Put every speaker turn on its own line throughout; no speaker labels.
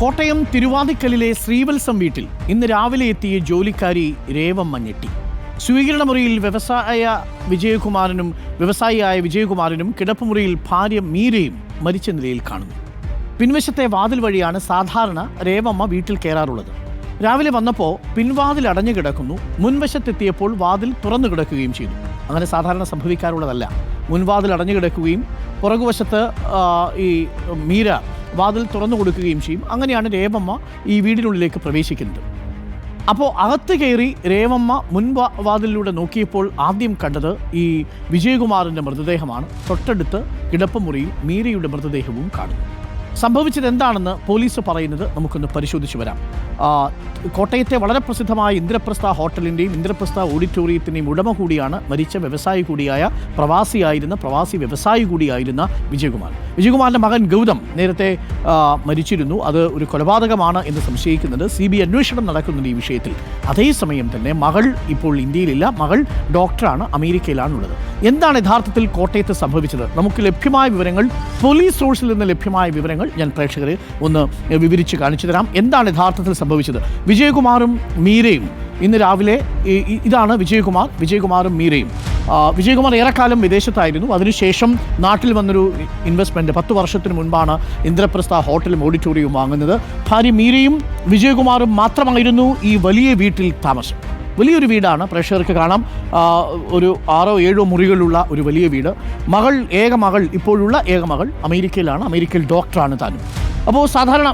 കോട്ടയം തിരുവാതിക്കലിലെ ശ്രീവത്സം വീട്ടിൽ ഇന്ന് രാവിലെ എത്തിയ ജോലിക്കാരി രേവമ്മ ഞെട്ടി. സ്വീകരണ മുറിയിൽ വ്യവസായിയായ വിജയകുമാരനും കിടപ്പുമുറിയിൽ ഭാര്യ മീരയും മരിച്ച നിലയിൽ കാണുന്നു. പിൻവശത്തെ വാതിൽ വഴിയാണ് സാധാരണ രേവമ്മ വീട്ടിൽ കയറാറുള്ളത്. രാവിലെ വന്നപ്പോൾ പിൻവാതിൽ അടഞ്ഞു കിടക്കുന്നു. മുൻവശത്തെത്തിയപ്പോൾ വാതിൽ തുറന്നു കിടക്കുകയും ചെയ്തു. അങ്ങനെ സാധാരണ സംഭവിക്കാറുള്ളതല്ല. മുൻവാതിൽ അടഞ്ഞു കിടക്കുകയും പുറകുവശത്ത് ഈ മീര വാതിൽ തുറന്നു കൊടുക്കുകയും ചെയ്യും. അങ്ങനെയാണ് രേവമ്മ ഈ വീടിനുള്ളിലേക്ക് പ്രവേശിക്കുന്നത്. അപ്പോൾ അകത്ത് കയറി രേവമ്മ മുൻവാതിലൂടെ നോക്കിയപ്പോൾ ആദ്യം കണ്ടത് ഈ വിജയകുമാറിൻ്റെ മൃതദേഹമാണ്. തൊട്ടടുത്ത് കിടപ്പുമുറിയിൽ മീരയുടെ മൃതദേഹവും കാണുന്നു. സംഭവിച്ചത് എന്താണെന്ന് പോലീസ് പറയുന്നത് നമുക്കൊന്ന് പരിശോധിച്ച് വരാം. കോട്ടയത്തെ വളരെ പ്രസിദ്ധമായ ഇന്ദ്രപ്രസ്ഥ ഹോട്ടലിൻ്റെയും ഇന്ദ്രപ്രസ്ഥ ഓഡിറ്റോറിയത്തിൻ്റെയും ഉടമ കൂടിയാണ് മരിച്ച പ്രവാസി വ്യവസായി കൂടിയായിരുന്ന വിജയകുമാറിൻ്റെ മകൻ ഗൗതം നേരത്തെ മരിച്ചിരുന്നു. അത് ഒരു കൊലപാതകമാണ് എന്ന് സംശയിക്കുന്നത്. CBI അന്വേഷണം നടക്കുന്നുണ്ട് ഈ വിഷയത്തിൽ. അതേസമയം തന്നെ മകൾ ഇപ്പോൾ ഇന്ത്യയിലില്ല. മകൾ ഡോക്ടറാണ്, അമേരിക്കയിലാണുള്ളത്. എന്താണ് യഥാർത്ഥത്തിൽ കോട്ടയത്ത് സംഭവിച്ചത്? നമുക്ക് ലഭ്യമായ വിവരങ്ങൾ, പോലീസ് സോഴ്സിൽ നിന്ന് ലഭ്യമായ വിവരങ്ങൾ ഞാൻ പ്രേക്ഷകരെ ഒന്ന് വിവരിച്ച് കാണിച്ചു തരാം. എന്താണ് യഥാർത്ഥത്തിൽ സംഭവിച്ചത്? വിജയകുമാറും മീരയും ഇന്ന് രാവിലെ ഇതാണ് വിജയകുമാറും മീരയും. വിജയകുമാർ ഏറെക്കാലം വിദേശത്തായിരുന്നു. അതിനുശേഷം നാട്ടിൽ വന്നൊരു ഇൻവെസ്റ്റ്മെൻറ്റ് 10 വർഷത്തിന് മുൻപാണ് ഇന്ദ്രപ്രസ്ഥ ഹോട്ടലും ഓഡിറ്റോറിയവും വാങ്ങുന്നത്. ഭാര്യ മീരയും വിജയകുമാറും മാത്രമായിരുന്നു ഈ വലിയ വീട്ടിൽ താമസം. വലിയൊരു വീടാണ്, പ്രേക്ഷകർക്ക് കാണാം. ഒരു 6-7 മുറികളുള്ള ഒരു വലിയ വീട്. ഇപ്പോഴുള്ള ഏക മകൾ അമേരിക്കയിലാണ്. അമേരിക്കയിൽ ഡോക്ടറാണ് താനും. അപ്പോൾ സാധാരണ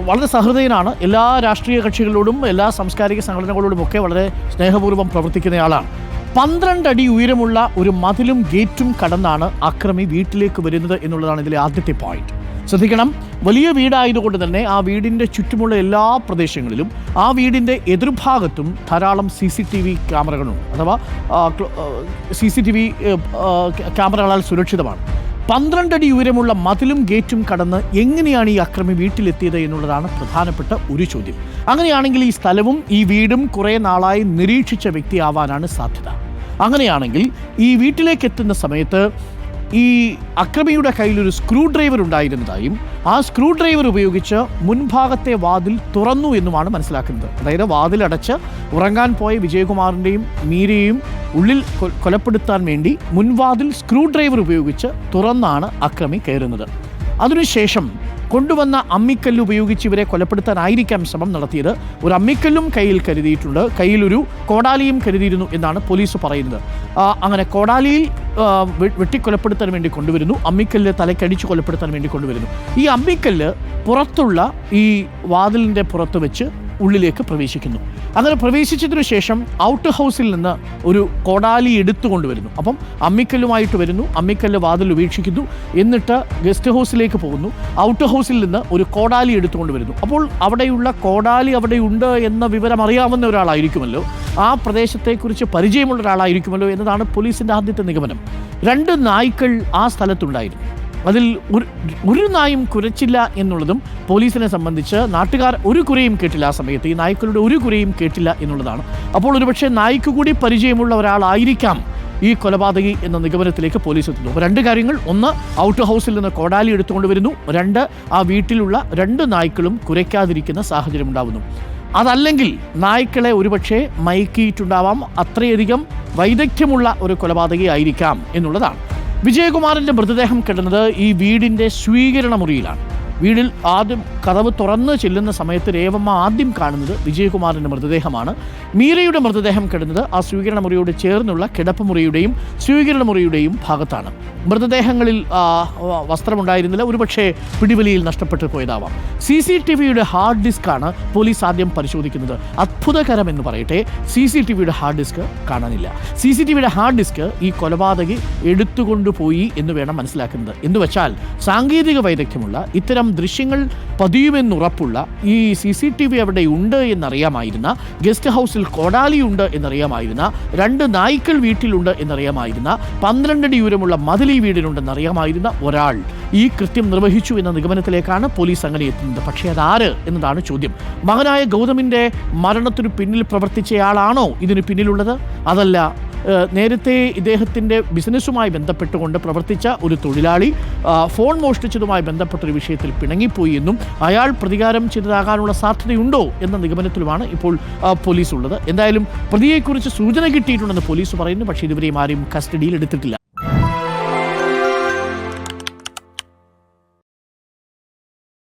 വളരെ സഹൃദയനാണ്. എല്ലാ രാഷ്ട്രീയ കക്ഷികളോടും എല്ലാ സാംസ്കാരിക സംഘടനകളോടും ഒക്കെ വളരെ സ്നേഹപൂർവ്വം പ്രവർത്തിക്കുന്നയാളാണ്. 12 അടി ഉയരമുള്ള ഒരു മതിലും ഗേറ്റും കടന്നാണ് അക്രമി വീട്ടിലേക്ക് വരുന്നത് എന്നുള്ളതാണ് ഇതിലെ ആദ്യത്തെ പോയിന്റ്. ശ്രദ്ധിക്കണം, വലിയ വീടായതുകൊണ്ട് തന്നെ ആ വീടിൻ്റെ ചുറ്റുമുള്ള എല്ലാ പ്രദേശങ്ങളിലും ആ വീടിൻ്റെ എതിർഭാഗത്തും ധാരാളം CCTV ക്യാമറകളുണ്ട്. അഥവാ CCTV ക്യാമറകളാൽ സുരക്ഷിതമാണ്. 12 അടി ഉയരമുള്ള മതിലും ഗേറ്റും കടന്ന് എങ്ങനെയാണ് ഈ അക്രമി വീട്ടിലെത്തിയത് എന്നുള്ളതാണ് പ്രധാനപ്പെട്ട ഒരു ചോദ്യം. അങ്ങനെയാണെങ്കിൽ ഈ സ്ഥലവും ഈ വീടും കുറേ നാളായി നിരീക്ഷിച്ച വ്യക്തിയാവാനാണ് സാധ്യത. അങ്ങനെയാണെങ്കിൽ ഈ വീട്ടിലേക്ക് എത്തുന്ന സമയത്ത് ഈ അക്രമിയുടെ കയ്യിലൊരു സ്ക്രൂ ഡ്രൈവർ ഉണ്ടായിരുന്നതായും ആ സ്ക്രൂ ഡ്രൈവർ ഉപയോഗിച്ച് മുൻഭാഗത്തെ വാതിൽ തുറന്നു എന്നുമാണ് മനസ്സിലാക്കുന്നത്. അതായത് വാതിലടച്ച് ഉറങ്ങാൻ പോയ വിജയകുമാറിൻ്റെയും മീരയെയും ഉള്ളിൽ കൊലപ്പെടുത്താൻ വേണ്ടി മുൻവാതിൽ സ്ക്രൂ ഡ്രൈവർ ഉപയോഗിച്ച് തുറന്നാണ് അക്രമി കയറുന്നത്. അതിനുശേഷം കൊണ്ടുവന്ന അമ്മിക്കല്ല് ഉപയോഗിച്ച് ഇവരെ കൊലപ്പെടുത്താനായിരിക്കാം ശ്രമം നടത്തിയത്. ഒരു അമ്മിക്കല്ലും കയ്യിൽ കരുതിയിട്ടുണ്ട്. കയ്യിലൊരു കോടാലിയും കരുതിയിരുന്നു എന്നാണ് പോലീസ് പറയുന്നത്. അങ്ങനെ കോടാലിയിൽ വെട്ടിക്കൊലപ്പെടുത്താൻ വേണ്ടി കൊണ്ടുവരുന്നു. അമ്മിക്കല്ല് തലക്കടിച്ച് കൊലപ്പെടുത്താൻ വേണ്ടി കൊണ്ടുവരുന്നു. ഈ അമ്മിക്കല്ല് പുറത്തുള്ള ഈ വാതിലിൻ്റെ പുറത്ത് വെച്ച് ഉള്ളിലേക്ക് പ്രവേശിക്കുന്നു. അങ്ങനെ പ്രവേശിച്ചതിനു ശേഷം ഔട്ട് ഹൗസിൽ നിന്ന് ഒരു കോടാലി എടുത്തുകൊണ്ടുവരുന്നു. അപ്പം അമ്മിക്കല്ലുമായിട്ട് വരുന്നു. അമ്മിക്കല്ല് വാതിൽ ഉപേക്ഷിക്കുന്നു. എന്നിട്ട് ഗസ്റ്റ് ഹൗസിലേക്ക് പോകുന്നു. ഔട്ട് ഹൗസിൽ നിന്ന് ഒരു കോടാലി എടുത്തുകൊണ്ട് വരുന്നു. അപ്പോൾ അവിടെയുള്ള കോടാലി അവിടെയുണ്ട് എന്ന വിവരം അറിയാവുന്ന ഒരാളായിരിക്കുമല്ലോ, ആ പ്രദേശത്തെക്കുറിച്ച് പരിചയമുള്ള ഒരാളായിരിക്കുമല്ലോ എന്നതാണ് പോലീസിൻ്റെ ആദ്യത്തെ നിഗമനം. 2 നായ്ക്കൾ ആ സ്ഥലത്തുണ്ടായിരുന്നു. അതിൽ ഒരു നായും കുരച്ചില്ല എന്നുള്ളതും പോലീസിനെ സംബന്ധിച്ച് നാട്ടുകാർ ഒരു കുരയും കേട്ടില്ല. ആ സമയത്ത് ഈ നായ്ക്കളുടെ ഒരു കുരയും കേട്ടില്ല എന്നുള്ളതാണ്. അപ്പോൾ ഒരുപക്ഷെ നായ്ക്ക് കൂടി പരിചയമുള്ള ഒരാളായിരിക്കാം ഈ കൊലപാതകി എന്ന നിഗമനത്തിലേക്ക് പോലീസ് എത്തുന്നു. അപ്പോൾ 2 കാര്യങ്ങൾ: 1, ഔട്ട് ഹൗസിൽ നിന്ന് കോടാലി എടുത്തുകൊണ്ട് വരുന്നു. 2, ആ വീട്ടിലുള്ള 2 നായ്ക്കളും കുരയ്ക്കാതിരിക്കുന്ന സാഹചര്യം ഉണ്ടാവുന്നു. അതല്ലെങ്കിൽ നായ്ക്കളെ ഒരുപക്ഷെ മയക്കിയിട്ടുണ്ടാവാം. അത്രയധികം വൈദഗ്ധ്യമുള്ള ഒരു കൊലപാതകി ആയിരിക്കാം എന്നുള്ളതാണ്. വിജയകുമാറിൻ്റെ മൃതദേഹം കിടന്നത് ഈ വീടിൻ്റെ സ്വീകരണ മുറിയിലാണ്. വീടിൽ ആദ്യം കതവ് തുറന്ന് ചെല്ലുന്ന സമയത്ത് രേവമ്മ ആദ്യം കാണുന്നത് വിജയകുമാറിൻ്റെ മൃതദേഹമാണ്. മീരയുടെ മൃതദേഹം കിടന്നത് ആ സ്വീകരണ മുറിയോട് ചേർന്നുള്ള കിടപ്പുമുറിയുടെയും സ്വീകരണ മുറിയുടെയും ഭാഗത്താണ്. മൃതദേഹങ്ങളിൽ വസ്ത്രമുണ്ടായിരുന്നില്ല. ഒരുപക്ഷെ പിടിവലിയിൽ നഷ്ടപ്പെട്ടു പോയതാവാം. CCTVയുടെ ഹാർഡ് ഡിസ്ക്കാണ് പോലീസ് ആദ്യം പരിശോധിക്കുന്നത്. അത്ഭുതകരമെന്ന് പറയട്ടെ, CCTVയുടെ ഹാർഡ് ഡിസ്ക് കാണാനില്ല. CCTVയുടെ ഹാർഡ് ഡിസ്ക് ഈ കൊലപാതകി എടുത്തുകൊണ്ടുപോയി എന്ന് വേണം മനസ്സിലാക്കുന്നത്. എന്നുവെച്ചാൽ സാങ്കേതിക വൈദഗ്ധ്യമുള്ള, ഇത്തരം ദൃശ്യങ്ങൾ പതിയുമെന്നുറപ്പുള്ള, ഈ CCTV അവിടെ ഉണ്ട് എന്നറിയാമായിരുന്ന, ഗസ്റ്റ് ഹൗസിൽ കോടാലിയുണ്ട് എന്നറിയാമായിരുന്ന, 2 നായ്ക്കൾ വീട്ടിലുണ്ട് എന്നറിയാമായിരുന്ന, 12 അടി ഉയരമുള്ള മതിൽ ഈ വീടിനുണ്ടെന്നറിയാമായിരുന്ന ഒരാൾ ഈ കൃത്യം നിർവഹിച്ചു എന്ന നിഗമനത്തിലേക്കാണ് പോലീസ് അങ്ങനെ എത്തുന്നത്. പക്ഷേ അതാര് എന്നതാണ് ചോദ്യം. മകനായ ഗൗതമിൻ്റെ മരണത്തിനു പിന്നിൽ പ്രവർത്തിച്ചയാളാണോ ഇതിന് പിന്നിലുള്ളത്? അതല്ല, നേരത്തെ ഇദ്ദേഹത്തിൻ്റെ ബിസിനസ്സുമായി ബന്ധപ്പെട്ടുകൊണ്ട് പ്രവർത്തിച്ച ഒരു തൊഴിലാളി ഫോൺ മോഷ്ടിച്ചതുമായി ബന്ധപ്പെട്ടൊരു വിഷയത്തിൽ പിണങ്ങിപ്പോയി എന്നും അയാൾ പ്രതികാരം ചെയ്തതാകാനുള്ള സാധ്യതയുണ്ടോ എന്ന നിഗമനത്തിലുമാണ് ഇപ്പോൾ പോലീസ് ഉള്ളത്. എന്തായാലും പ്രതിയെക്കുറിച്ച് സൂചന കിട്ടിയിട്ടുണ്ടെന്ന് പോലീസ് പറയുന്നു. പക്ഷേ ഇതുവരെയും ആരും കസ്റ്റഡിയിൽ എടുത്തിട്ടില്ല.